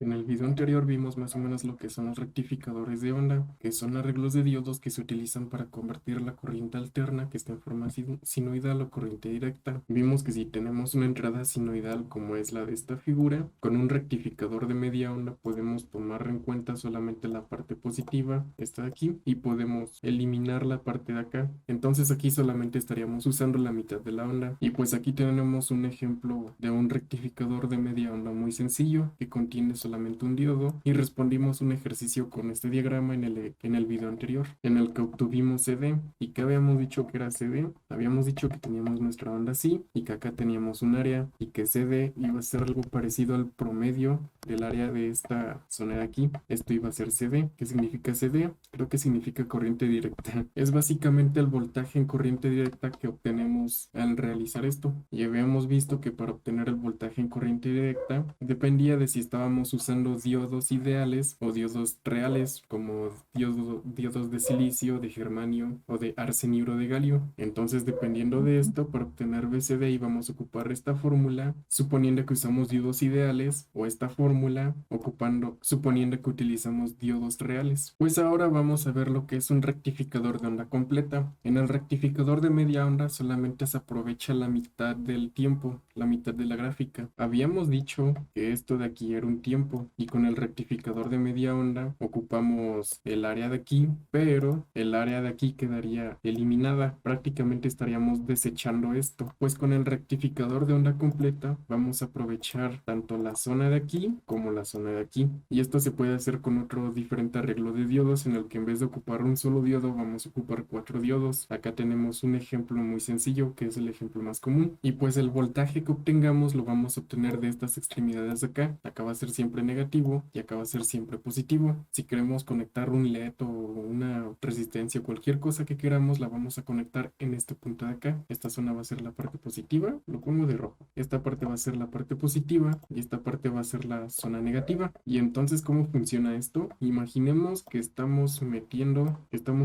En el video anterior vimos más o menos lo que son los rectificadores de onda, que son arreglos de diodos que se utilizan para convertir la corriente alterna que está en forma sinoidal o corriente directa. Vimos que si tenemos una entrada sinoidal como es la de esta figura, con un rectificador de media onda podemos tomar en cuenta solamente la parte positiva, esta de aquí, y podemos eliminar la parte de acá. Entonces aquí solamente estaríamos usando la mitad de la onda. Y pues aquí tenemos un ejemplo de un rectificador de media onda muy sencillo que contiene solamente un diodo, y respondimos un ejercicio con este diagrama en el video anterior, en el que obtuvimos CD. ¿Y que habíamos dicho que era CD? Habíamos dicho que teníamos nuestra onda así y que acá teníamos un área y que CD iba a ser algo parecido al promedio del área de esta zona de aquí. Esto iba a ser CD. ¿Qué significa CD? Creo que significa corriente directa. Es básicamente el voltaje en corriente directa que obtenemos al realizar esto. Y habíamos visto que para obtener el voltaje en corriente directa dependía de si estábamos usando diodos ideales o diodos reales, como diodos de silicio, de germanio o de arseniuro de galio. Entonces, dependiendo de esto, para obtener BCD íbamos a ocupar esta fórmula, suponiendo que usamos diodos ideales, o esta fórmula suponiendo que utilizamos diodos reales. Pues ahora vamos a ver lo que es un rectificador de onda completa. En el rectificador de media onda solamente se aprovecha la mitad del tiempo, la mitad de la gráfica. Habíamos dicho que esto de aquí era un tiempo, y con el rectificador de media onda ocupamos el área de aquí, pero el área de aquí quedaría eliminada. Prácticamente estaríamos desechando esto, pues con el rectificador de onda completa vamos a aprovechar tanto la zona de aquí como la zona de aquí, y esto se puede hacer con otro diferente arreglo de diodos, en el que en vez de ocupar un solo diodo vamos a ocupar 4 diodos. Acá tenemos un ejemplo muy sencillo, que es el ejemplo más común, y pues el voltaje que obtengamos lo vamos a obtener de estas extremidades de acá. Acá va a ser siempre negativo y acá va a ser siempre positivo. Si queremos conectar un LED o una resistencia o cualquier cosa que queramos, la vamos a conectar en este punto de acá. Esta zona va a ser la parte positiva, lo pongo de rojo. Esta parte va a ser la parte positiva y esta parte va a ser la zona negativa. Y entonces, ¿cómo funciona esto? Imaginemos que estamos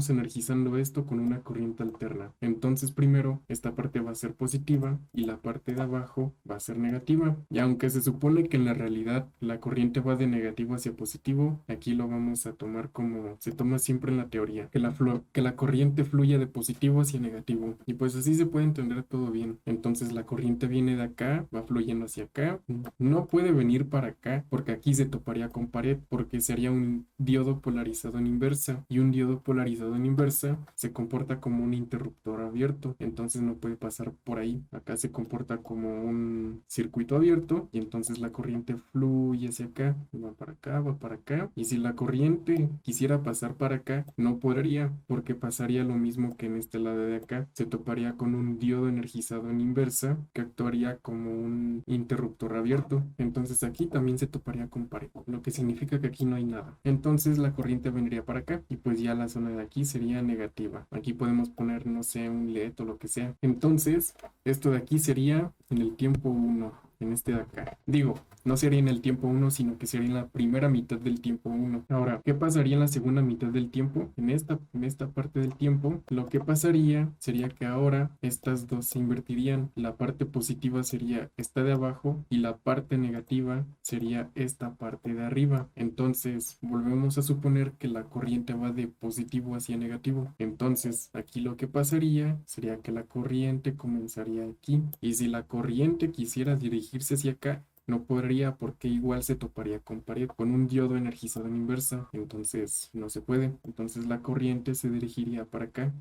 energizando esto con una corriente alterna. Entonces, primero, esta parte va a ser positiva y la parte de abajo va a ser negativa. Y aunque se supone que en la realidad la corriente va de negativo hacia positivo, aquí lo vamos a tomar como se toma siempre en la teoría, que la corriente fluye de positivo hacia negativo. Y pues así se puede entender todo bien. Entonces la corriente viene de acá, va fluyendo hacia acá. No puede venir para acá porque aquí se toparía con pared, porque sería un diodo polarizado en inversa. Y un diodo polarizado en inversa se comporta como un interruptor abierto. Entonces no puede pasar por ahí. Acá se comporta como un circuito abierto y entonces la corriente fluye hacia acá, va para acá, va para acá. Y si la corriente quisiera pasar para acá, no podría, porque pasaría lo mismo que en este lado de acá. Se toparía con un diodo energizado en inversa que actuaría como un interruptor abierto. Entonces aquí también se toparía con pared, lo que significa que aquí no hay nada. Entonces la corriente vendría para acá y pues ya la zona de aquí sería negativa. Aquí podemos poner, no sé, un LED o lo que sea. Entonces, esto de aquí sería en el tiempo uno, en este de acá. Digo, no sería en el tiempo uno, sino que sería en la primera mitad del tiempo uno. Ahora, ¿qué pasaría en la segunda mitad del tiempo? En esta parte del tiempo, lo que pasaría sería que ahora estas dos se invertirían. La parte positiva sería esta de abajo y la parte negativa sería esta parte de arriba. Entonces, volvemos a suponer que la corriente va de positivo hacia negativo. Entonces, aquí lo que pasaría sería que la corriente comenzaría aquí. Y si la corriente quisiera dirigirse hacia acá, no podría, porque igual se toparía con pared, con un diodo energizado en inversa. Entonces no se puede. Entonces la corriente se dirigiría para acá.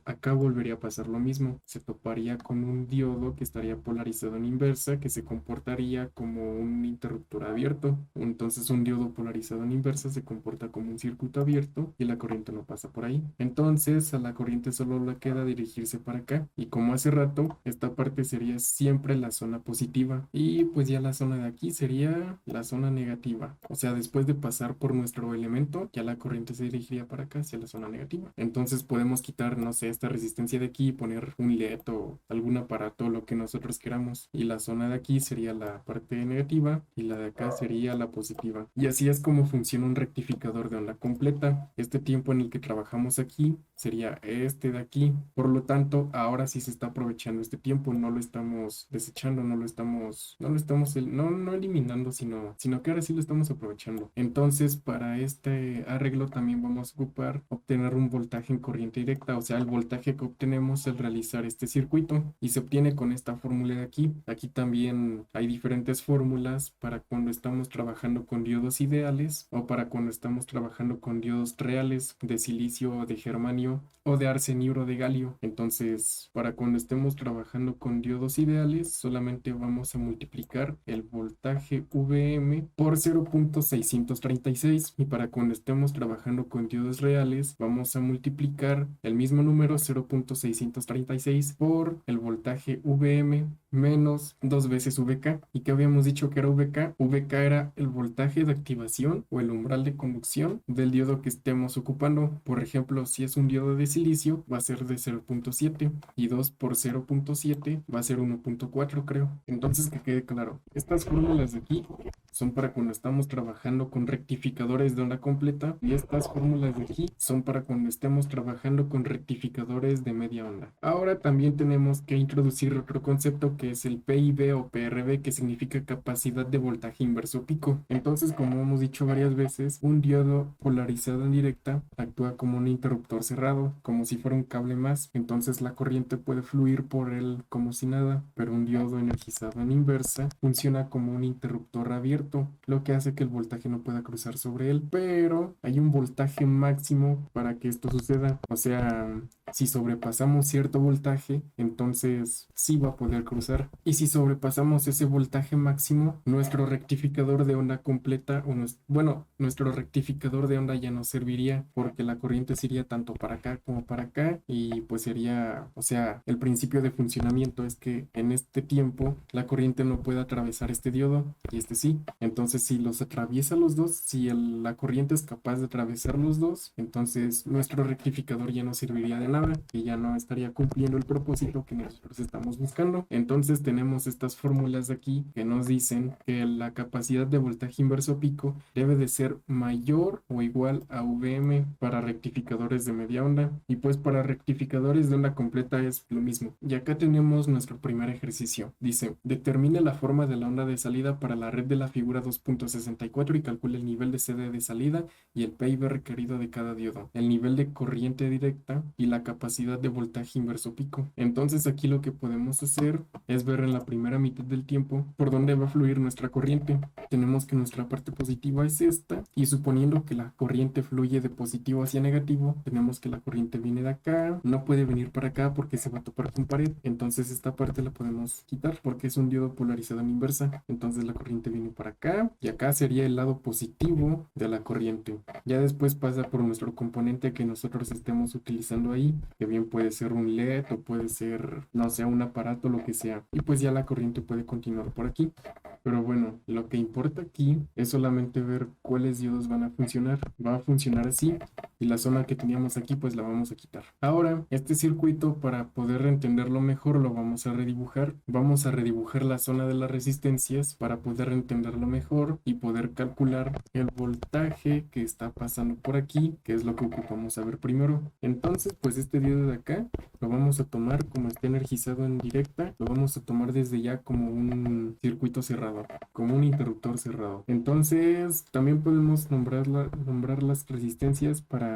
Acá volvería a pasar lo mismo. Se toparía con un diodo que estaría polarizado en inversa, que se comportaría como un interruptor abierto. Entonces un diodo polarizado en inversa se comporta como un circuito abierto y la corriente no pasa por ahí. Entonces a la corriente solo le queda dirigirse para acá. Y como hace rato, esta parte sería siempre la zona positiva. Y pues ya la zona de aquí sería la zona negativa. O sea, después de pasar por nuestro elemento, ya la corriente se dirigiría para acá, hacia la zona negativa. Entonces podemos quitar, no sé, esta resistencia de aquí y poner un LED o algún aparato, lo que nosotros queramos. Y la zona de aquí sería la parte negativa y la de acá sería la positiva. Y así es como funciona un rectificador de onda completa. Este tiempo en el que trabajamos aquí sería este de aquí. Por lo tanto, ahora sí se está aprovechando este tiempo, no lo estamos desechando, no no eliminando, sino que ahora sí lo estamos aprovechando. Entonces, para este arreglo también vamos a ocupar obtener un voltaje en corriente directa, o sea, el voltaje que obtenemos al realizar este circuito, y se obtiene con esta fórmula de aquí. Aquí también hay diferentes fórmulas para cuando estamos trabajando con diodos ideales o para cuando estamos trabajando con diodos reales de silicio o de germanio o de arsenio o de galio. Entonces, para cuando estemos trabajando con diodos ideales, solamente vamos a multiplicar el voltaje VM por 0.636, y para cuando estemos trabajando con diodos reales, vamos a multiplicar el mismo número 0.636 por el voltaje VM menos 2 veces VK. ¿Y qué habíamos dicho que era VK? VK era el voltaje de activación o el umbral de conducción del diodo que estemos ocupando. Por ejemplo, si es un diodo de silicio, va a ser de 0.7 y 2 por 0.7 va a ser 1.4, creo. Entonces, que quede claro, estas fórmulas de aquí son para cuando estamos trabajando con rectificadores de onda completa, y estas fórmulas de aquí son para cuando estemos trabajando con rectificadores de media onda. Ahora también tenemos que introducir otro concepto que es el PIV o PRV, que significa capacidad de voltaje inverso pico. Entonces, como hemos dicho varias veces, un diodo polarizado en directa actúa como un interruptor cerrado, como si fuera un cable más. Entonces la corriente puede fluir por él como si nada, pero un diodo energizado en inversa funciona como un interruptor abierto, lo que hace que el voltaje no pueda cruzar sobre él, pero hay un voltaje máximo para que esto suceda. O sea, si sobrepasamos cierto voltaje, entonces sí va a poder cruzar. Y si sobrepasamos ese voltaje máximo, nuestro rectificador de onda completa, nuestro rectificador de onda ya no serviría, porque la corriente se iría tanto para acá como para acá, y pues sería, o sea, el principio de funcionamiento es que en este tiempo la corriente no puede atravesar este diodo y este sí. Entonces, si los atraviesa los dos, si la corriente es capaz de atravesar los dos, entonces nuestro rectificador ya no serviría de nada y ya no estaría cumpliendo el propósito que nosotros estamos buscando. Entonces tenemos estas fórmulas de aquí que nos dicen que la capacidad de voltaje inverso pico debe de ser mayor o igual a VM para rectificadores de media onda, y pues para rectificadores de onda completa es lo mismo. Y acá tenemos nuestro primer ejercicio. Dice, determine la forma de la onda de salida para la red de la figura 2.64 y calcule el nivel de CD de salida y el PIB requerido de cada diodo, el nivel de corriente directa y la capacidad de voltaje inverso pico. Entonces aquí lo que podemos hacer es ver en la primera mitad del tiempo por dónde va a fluir nuestra corriente. Tenemos que nuestra parte positiva es esta, y suponiendo que la corriente fluye de positivo hacia negativo, tenemos que la corriente viene de acá, no puede venir para acá porque se va a topar con pared. Entonces esta parte la podemos quitar porque es un diodo polarizado en inversa. Entonces la corriente viene para acá y acá sería el lado positivo de la corriente. Ya después pasa por nuestro componente que nosotros estemos utilizando ahí, que bien puede ser un LED o puede ser, no sé, un aparato, lo que sea. Y pues ya la corriente puede continuar por aquí. Pero bueno, lo que importa aquí es solamente ver cuáles diodos van a funcionar. Va a funcionar así, y la zona que teníamos aquí pues la vamos a quitar. Ahora, este circuito, para poder entenderlo mejor, lo vamos a redibujar. Vamos a redibujar la zona de las resistencias para poder entenderlo mejor y poder calcular el voltaje que está pasando por aquí, que es lo que ocupamos saber primero. Entonces, pues este diodo de acá lo vamos a tomar como está energizado en directa, lo vamos a tomar desde ya como un circuito cerrado, como un interruptor cerrado. Entonces, también podemos nombrar las resistencias para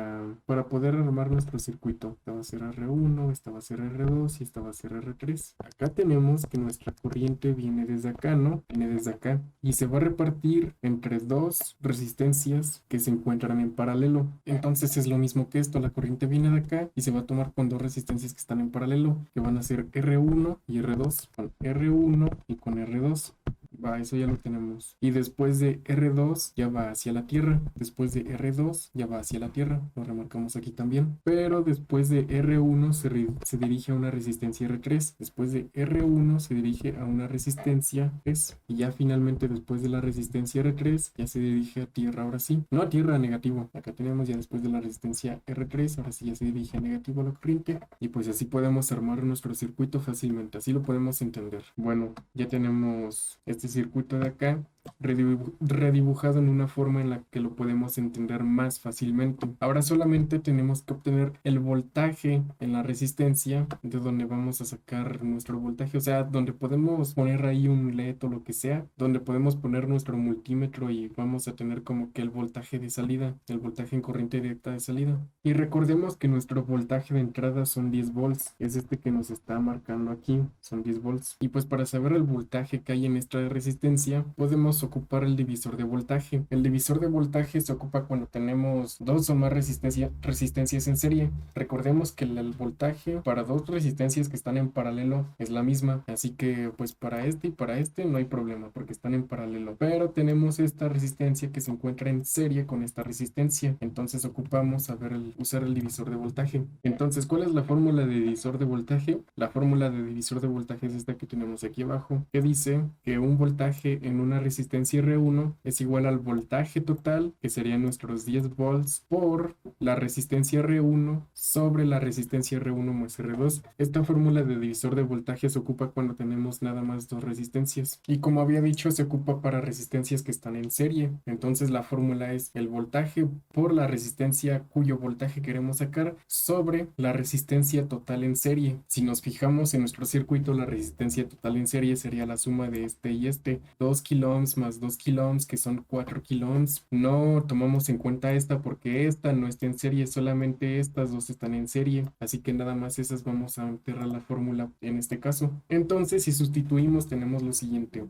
poder armar nuestro circuito. Esta va a ser R1, esta va a ser R2 y esta va a ser R3. Acá tenemos que nuestra corriente viene desde acá, ¿no? Viene desde acá y se va a repartir entre dos resistencias que se encuentran en paralelo. Entonces es lo mismo que esto, la corriente viene de acá y se va a tomar con dos resistencias que están en paralelo, que van a ser R1 y R2, con R1 y con R2. Va, eso ya lo tenemos. Y después de R2 ya va hacia la Tierra. Después de R2 ya va hacia la Tierra. Lo remarcamos aquí también. Pero después de R1 se dirige a una resistencia R3. Después de R1 se dirige a una resistencia S. Y ya finalmente después de la resistencia R3 ya se dirige a Tierra ahora sí. No a Tierra, a negativo. Acá tenemos ya después de la resistencia R3. Ahora sí ya se dirige a negativo a la corriente. Y pues así podemos armar nuestro circuito fácilmente. Así lo podemos entender. Bueno, ya tenemos este circuito de acá, redibujado en una forma en la que lo podemos entender más fácilmente. Ahora solamente tenemos que obtener el voltaje en la resistencia de donde vamos a sacar nuestro voltaje, o sea, donde podemos poner ahí un LED o lo que sea, donde podemos poner nuestro multímetro y vamos a tener como que el voltaje de salida, el voltaje en corriente directa de salida. Y recordemos que nuestro voltaje de entrada son 10 volts, es este que nos está marcando aquí, son 10 volts. Y pues para saber el voltaje que hay en esta resistencia, podemos ocupar el divisor de voltaje. El divisor de voltaje se ocupa cuando tenemos dos o más resistencias en serie. Recordemos que el voltaje para dos resistencias que están en paralelo es la misma, así que pues para este y para este no hay problema porque están en paralelo. Pero tenemos esta resistencia que se encuentra en serie con esta resistencia, entonces ocupamos usar el divisor de voltaje. Entonces, ¿cuál es la fórmula de divisor de voltaje? La fórmula de divisor de voltaje es esta que tenemos aquí abajo, que dice que un voltaje en una resistencia R1 es igual al voltaje total, que serían nuestros 10 volts, por la resistencia R1 sobre la resistencia R1 más R2. Esta fórmula de divisor de voltaje se ocupa cuando tenemos nada más dos resistencias. Y como había dicho, se ocupa para resistencias que están en serie. Entonces la fórmula es el voltaje por la resistencia cuyo voltaje queremos sacar sobre la resistencia total en serie. Si nos fijamos en nuestro circuito, la resistencia total en serie sería la suma de este y este, 2 kilo ohms más 2 kilo ohms, que son 4 kilo ohms. No tomamos en cuenta esta porque esta no está en serie, solamente estas dos están en serie, así que nada más esas vamos a enterrar la fórmula en este caso. Entonces, si sustituimos, tenemos lo siguiente: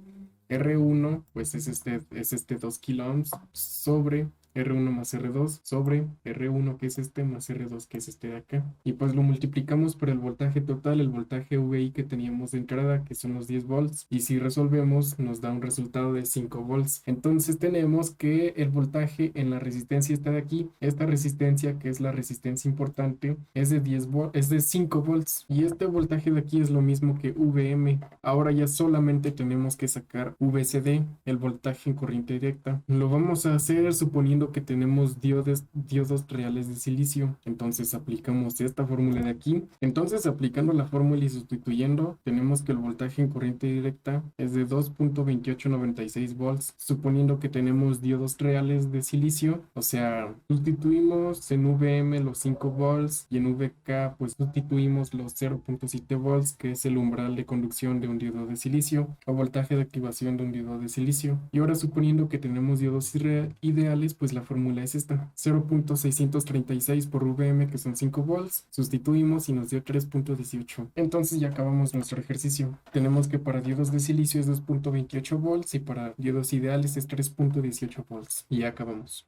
R1 pues es este 2 kilo ohms sobre R1 más R2 sobre R1 que es este más R2 que es este de acá, y pues lo multiplicamos por el voltaje total, el voltaje VI que teníamos de entrada, que son los 10 volts, y si resolvemos nos da un resultado de 5 volts. Entonces tenemos que el voltaje en la resistencia está de aquí, esta resistencia que es la resistencia importante es de 10 volts, es de 5 volts, y este voltaje de aquí es lo mismo que VM. Ahora ya solamente tenemos que sacar VCD, el voltaje en corriente directa. Lo vamos a hacer suponiendo que tenemos diodos reales de silicio. Entonces aplicamos esta fórmula de aquí. Entonces, aplicando la fórmula y sustituyendo, tenemos que el voltaje en corriente directa es de 2.2896 volts, suponiendo que tenemos diodos reales de silicio. O sea, sustituimos en VM los 5 volts y en VK pues sustituimos los 0.7 volts, que es el umbral de conducción de un diodo de silicio o voltaje de activación de un diodo de silicio. Y ahora, suponiendo que tenemos diodos ideales, pues la fórmula es esta: 0.636 por VM, que son 5 volts, sustituimos y nos dio 3.18. Entonces ya acabamos nuestro ejercicio. Tenemos que para diodos de silicio es 2.28 volts y para diodos ideales es 3.18 volts. Y ya acabamos.